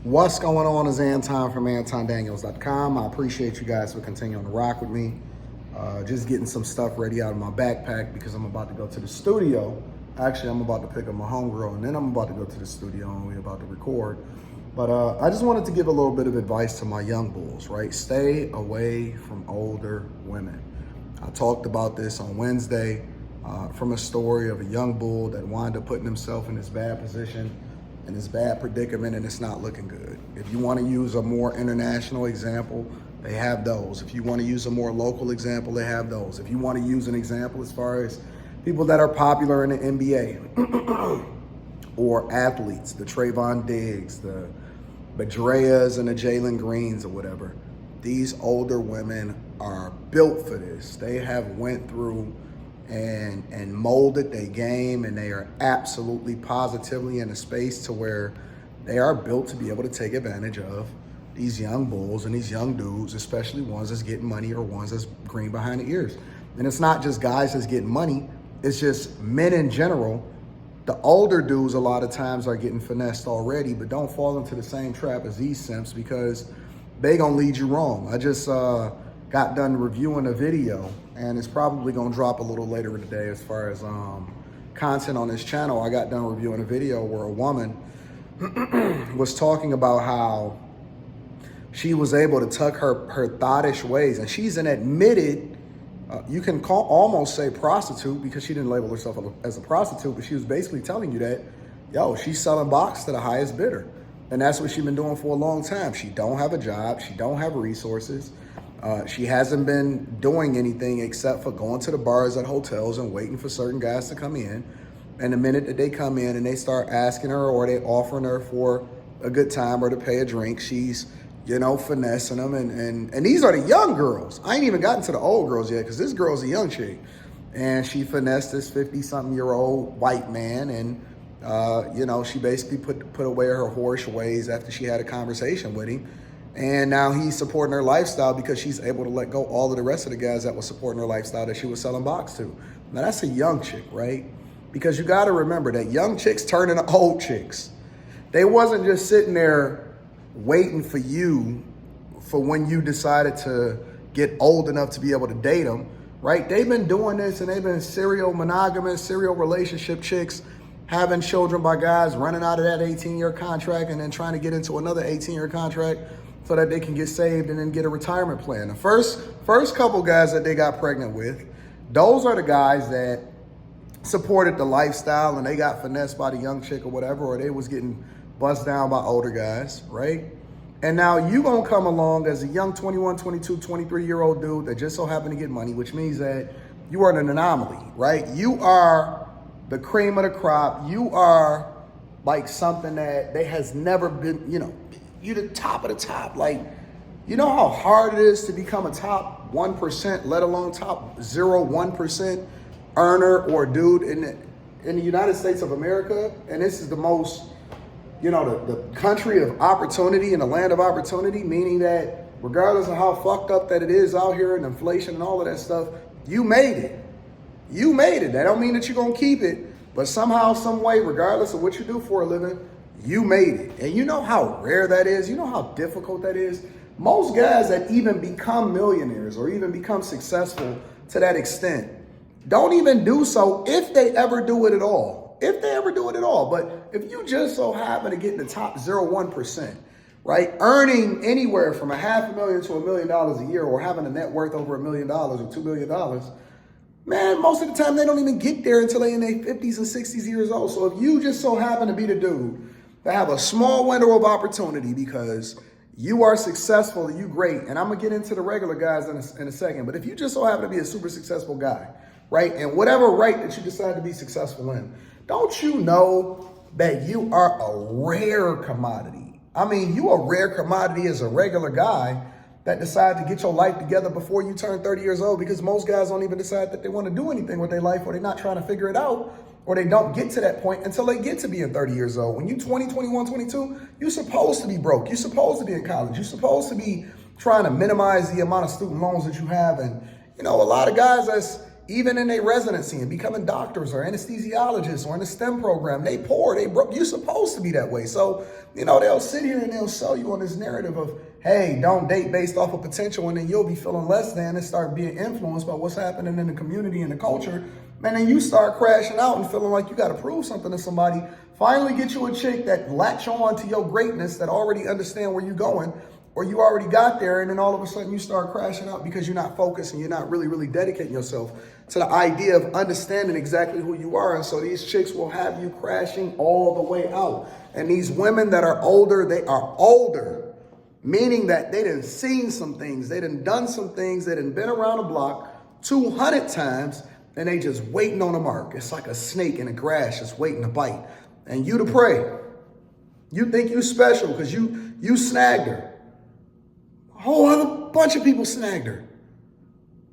What's going on is Anton from antondaniels.com. I appreciate you guys for continuing to rock with me. Just getting some stuff ready out of my backpack because I'm about to go to the studio. Actually, I'm about to pick up my homegirl and then I'm about to go to the studio and we're about to record. But I just wanted to give a little bit of advice to my young bulls, right? Stay away from older women. I talked about this on Wednesday from a story of a young bull that wound up putting himself in this bad position, in this bad predicament, and it's not looking good. If you want to use a more international example, they have those. If you want to use a more local example, they have those. If you want to use an example as far as people that are popular in the NBA or athletes, the Trayvon Diggs, the Bedreas and the Jalen Greens or whatever, these older women are built for this. They have went through and molded their game, and they are absolutely positively in a space to where they are built to be able to take advantage of these young bulls and these young dudes, especially ones that's getting money or ones that's green behind the ears. And it's not just guys that's getting money, it's just men in general. The older dudes a lot of times are getting finessed already, but don't fall into the same trap as these simps because they gonna lead you wrong. I just got done reviewing a video, and it's probably gonna drop a little later in the day as far as content on this channel. I got done reviewing a video where a woman was talking about how she was able to tuck her thottish ways, and she's an admitted, you can almost say prostitute because she didn't label herself as a prostitute, but she was basically telling you that, yo, she's selling box to the highest bidder. And that's what she's been doing for a long time. She don't have a job. She don't have resources. She hasn't been doing anything except for going to the bars at hotels and waiting for certain guys to come in. And the minute that they come in and they start asking her or they offering her for a good time or to pay a drink, she's, finessing them. And these are the young girls. I ain't even gotten to the old girls yet because this girl's a young chick. And she finessed this 50-something-year-old white man. And, she basically put away her whorish ways after she had a conversation with him. And now he's supporting her lifestyle because she's able to let go all of the rest of the guys that were supporting her lifestyle that she was selling box to. Now that's a young chick, right? Because you got to remember that young chicks turn into old chicks. They wasn't just sitting there waiting for you for when you decided to get old enough to be able to date them, right? They've been doing this and they've been serial monogamous, serial relationship chicks, having children by guys running out of that 18-year contract and then trying to get into another 18-year contract so that they can get saved and then get a retirement plan. The first couple guys that they got pregnant with, those are the guys that supported the lifestyle and they got finessed by the young chick or whatever, or they was getting bust down by older guys, right? And now you gonna come along as a young 21, 22, 23-year-old dude that just so happened to get money, which means that you are an anomaly, right? You are the cream of the crop. You are like something that they has never been, you're the top of the top. Like, you know how hard it is to become a top 1%, let alone top 0.1% earner or dude in the United States of America? And this is the most, the country of opportunity and the land of opportunity, meaning that regardless of how fucked up that it is out here and inflation and all of that stuff, you made it. You made it. That don't mean that you're going to keep it, but somehow, some way, regardless of what you do for a living, you made it. And you know how rare that is? You know how difficult that is? Most guys that even become millionaires or even become successful to that extent don't even do so if they ever do it at all. If they ever do it at all. But if you just so happen to get in the top 0.1%, right, earning anywhere from $500,000 to $1 million a year or having a net worth over $1 million or $2 million, man, most of the time they don't even get there until they're in their 50s and 60s years old. So if you just so happen to be the dude that have a small window of opportunity because you are successful, you great, and I'm gonna get into the regular guys in a second, but if you just so happen to be a super successful guy, right, and whatever right that you decide to be successful in, don't you know that you are a rare commodity? I mean, you a rare commodity as a regular guy that decide to get your life together before you turn 30 years old, because most guys don't even decide that they want to do anything with their life, or they're not trying to figure it out, or they don't get to that point until they get to being 30 years old. When you 20, 21, 22, you're supposed to be broke. You're supposed to be in college. You're supposed to be trying to minimize the amount of student loans that you have. And, a lot of guys that's even in their residency and becoming doctors or anesthesiologists or in the STEM program, they poor, they broke. You're supposed to be that way. So, they'll sit here and they'll sell you on this narrative of, hey, don't date based off of potential, and then you'll be feeling less than and start being influenced by what's happening in the community and the culture. And then you start crashing out and feeling like you got to prove something to somebody. Finally get you a chick that latch on to your greatness, that already understand where you're going, or you already got there, and then all of a sudden you start crashing out because you're not focused and you're not really dedicating yourself to the idea of understanding exactly who you are. And so these chicks will have you crashing all the way out. And these women that are older, they are older, meaning that they done seen some things, they done some things, they done been around the block 200 times, and they just waiting on a mark. It's like a snake in the grass just waiting to bite. And you the prey. You think you special because you snagged her. A whole other bunch of people snagged her.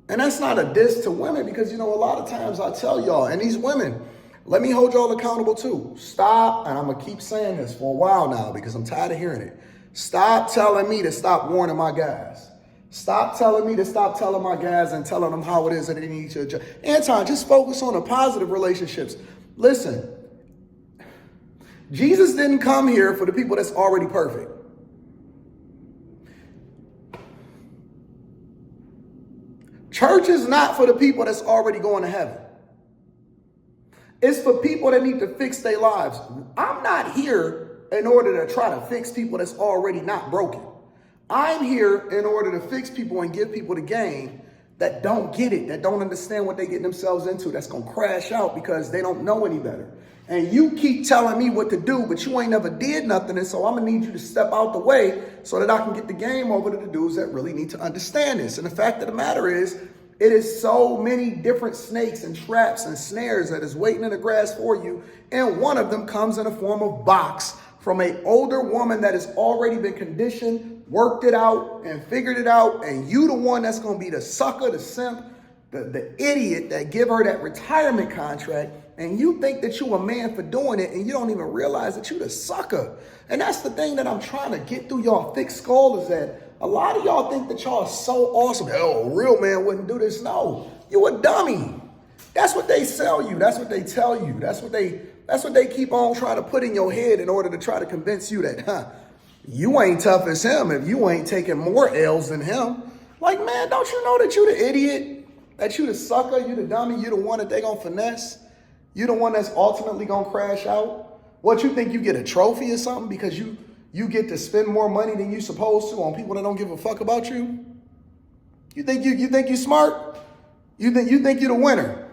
And that's not a diss to women, because, a lot of times I tell y'all, and these women, let me hold y'all accountable too. Stop, and I'm going to keep saying this for a while now because I'm tired of hearing it. Stop telling me to stop warning my guys. Stop telling me to stop telling my guys and telling them how it is that they need to adjust. Anton, just focus on the positive relationships. Listen, Jesus didn't come here for the people that's already perfect. Church is not for the people that's already going to heaven. It's for people that need to fix their lives. I'm not here in order to try to fix people that's already not broken. I'm here in order to fix people and give people the game that don't get it, that don't understand what they get themselves into, that's going to crash out because they don't know any better. And you keep telling me what to do, but you ain't never did nothing. And so I'm going to need you to step out the way so that I can get the game over to the dudes that really need to understand this. And the fact of the matter is, it is so many different snakes and traps and snares that is waiting in the grass for you. And one of them comes in the form of box from an older woman that has already been conditioned, worked it out, and figured it out. And you the one that's going to be the sucker, the simp, the idiot that give her that retirement contract. And you think that you a man for doing it, and you don't even realize that you the sucker. And that's the thing that I'm trying to get through y'all thick skull, is that a lot of y'all think that y'all are so awesome. Oh, a real man wouldn't do this. No, you a dummy. That's what they sell you. That's what they tell you. That's what they keep on trying to put in your head in order to try to convince you that, you ain't tough as him if you ain't taking more L's than him. Like, man, don't you know that you the idiot? That you the sucker, you the dummy, you the one that they gonna finesse? You the one that's ultimately gonna crash out? What, you think you get a trophy or something because you get to spend more money than you supposed to on people that don't give a fuck about you? You think you smart? You think you the winner?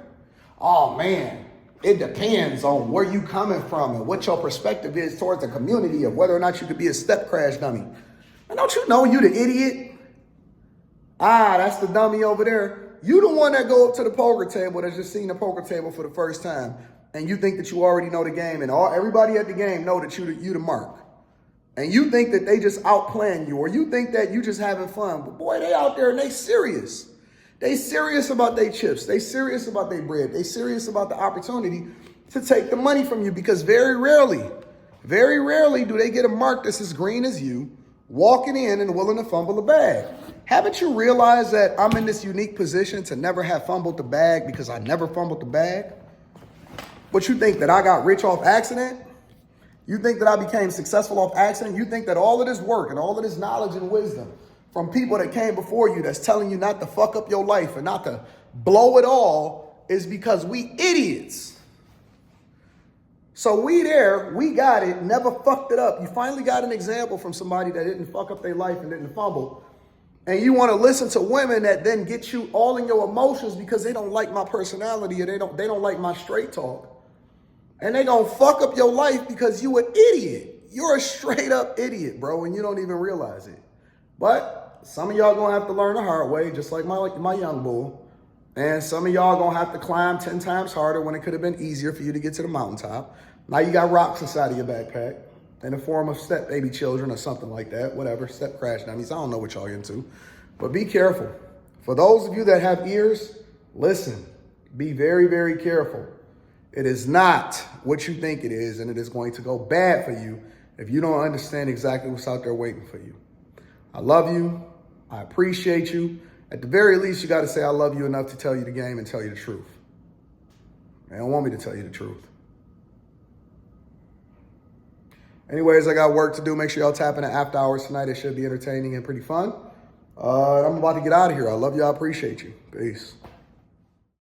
Oh man, it depends on where you coming from and what your perspective is towards the community of whether or not you could be a step crash dummy. And don't you know you the idiot? That's the dummy over there. You the one that go up to the poker table that's just seen the poker table for the first time, and you think that you already know the game, and everybody at the game know that you the mark. And you think that they just outplaying you, or you think that you just having fun. But boy, they out there and they serious. They serious about their chips. They serious about their bread. They serious about the opportunity to take the money from you, because very rarely do they get a mark that's as green as you, walking in and willing to fumble the bag. Haven't you realized that I'm in this unique position to never have fumbled the bag because I never fumbled the bag? What, you think that I got rich off accident? You think that I became successful off accident? You think that all of this work and all of this knowledge and wisdom from people that came before you that's telling you not to fuck up your life and not to blow it all is because we idiots? So we got it, never fucked it up. You finally got an example from somebody that didn't fuck up their life and didn't fumble. And you want to listen to women that then get you all in your emotions because they don't like my personality, or they don't like my straight talk. And they gonna fuck up your life because you an idiot. You're a straight up idiot, bro, and you don't even realize it. But some of y'all gonna have to learn the hard way, just like my young bull. And some of y'all gonna have to climb 10 times harder when it could have been easier for you to get to the mountaintop. Now you got rocks inside of your backpack in the form of step baby children or something like that, whatever, step crash dummies. I don't know what y'all into, but be careful. For those of you that have ears, listen, be very, very careful. It is not what you think it is, and it is going to go bad for you if you don't understand exactly what's out there waiting for you. I love you. I appreciate you. At the very least, you got to say I love you enough to tell you the game and tell you the truth. They don't want me to tell you the truth. Anyways, I got work to do. Make sure y'all tap in at after hours tonight. It should be entertaining and pretty fun. I'm about to get out of here. I love you. I appreciate you. Peace.